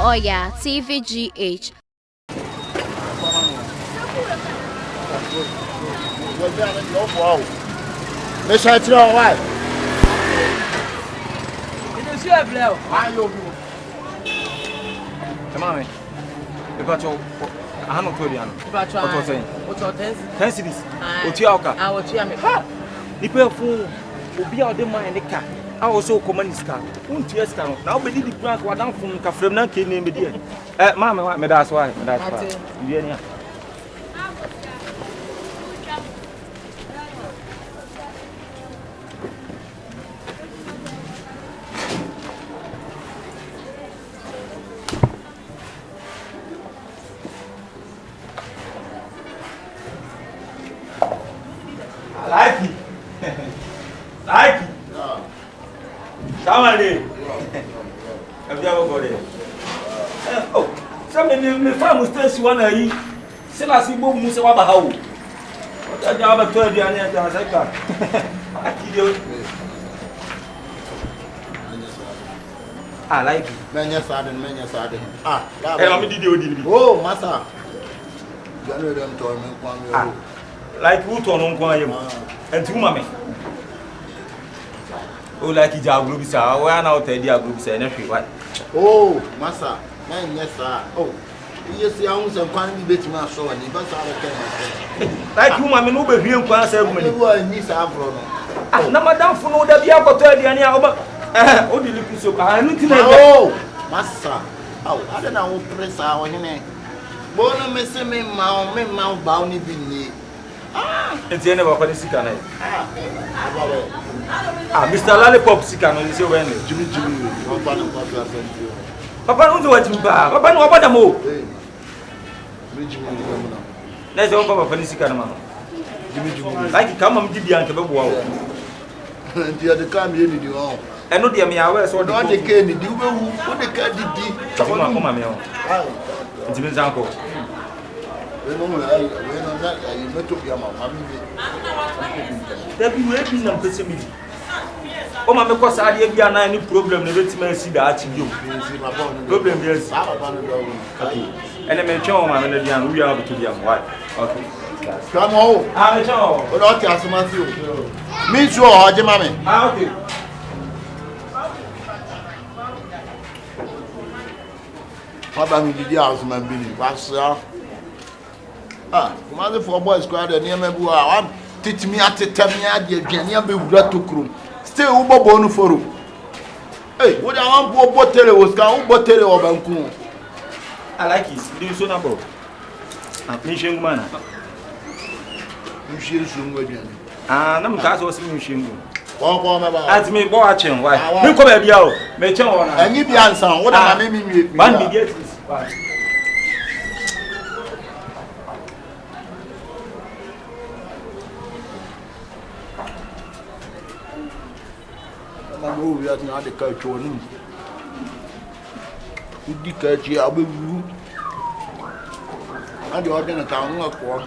Oya TVGH. Why? Come on, you got your hand on 20. What was saying? What's your 10 cities. Otiaka. I will cheer me. Nipa fu obi a ode man ne ka a wo so communist ka unti eska no na obedi di plan ka wadan fun ka frem na ke ne me die ma me da so ai me da so wie ni a like it. Like it. Somebody. Have you ever got it? Oh, somebody me farm stay one ayi. Se la si bo mu se wa ba ha o. O ta ja ba to e dia ni e ja se ka. Akidio. I like it. Menya sadin. Ah, I'm did you. oh, massa. You know them to me kwam yo. Like who to no kwa yem. Enti uma me. O like ija group sa, we na o te dia group sa na hwe why. Oh, massa. Menya sa. Oh. Yes, ya un se kwan bi betima so ni ba sa re ken. Like uma me no be hwie nkwa sa aguma ni. Wo ni sa afro no. Ah, na madam fu no da bia akoto aduane a oba o di liku so ka anu ti na. Oh, massa. Oh, ada na wo presa o hene. Bono me se me ma ba oni bi ni. Ah, Enti ene ba kwani sika na. Ah, Mr. Lollipop sika no say when. Jimmy, no ba na kwa send you. Papa no wa timba. Papa no oboda mo. Hey. Jimmy, no na. Na say on papa ni sika na ma. Jimmy. Like ka mam didi an ka be boa wo. Nti ya de kam ye ni di ho. Eno de me awe so Do de ke ni di wo wu, wo de ka didi. Kuma me ho. Ah. Enti me zanko. We no na ai meto bia ma ma bi. Da bi we bi na mpese mi. O ma me ko sa ade bia na ni problem na betima si da achi bio. Problem bi asi. Ah, ba no do. Okay. Ene me twa o ma me na bia no wi a beto bia mo. Why? Okay. Come on. Ah, me twa o. O do ti asomasi o. Mi su o je ma me. Ah, okay. Baba mi didi asoma bi ni. Wasa. Ah, kuma the four boys squad near me bu a one teach me atetem ya de aduane abewura tokrum. Stay wo bobo no forum. Hey, what I want bo botere was kan wo botere o banku. I like it. Do you so na bro? Ah, me shengu mana. You shiri so nwa aduane. Ah, na mka so mi shengu. Wo ma ba. Ati me bo a chen why? Me ko ba bia o. Me chen wo na. Anyi bi ansan, wo da ma me nwie. Ban bi get this. Why? Ma mo wi at na de ka twa nu. Di ka chi abewu. Ade o de na ka nwa ko.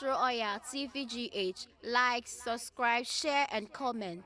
Oya TVGH. Like, subscribe, share, and comment.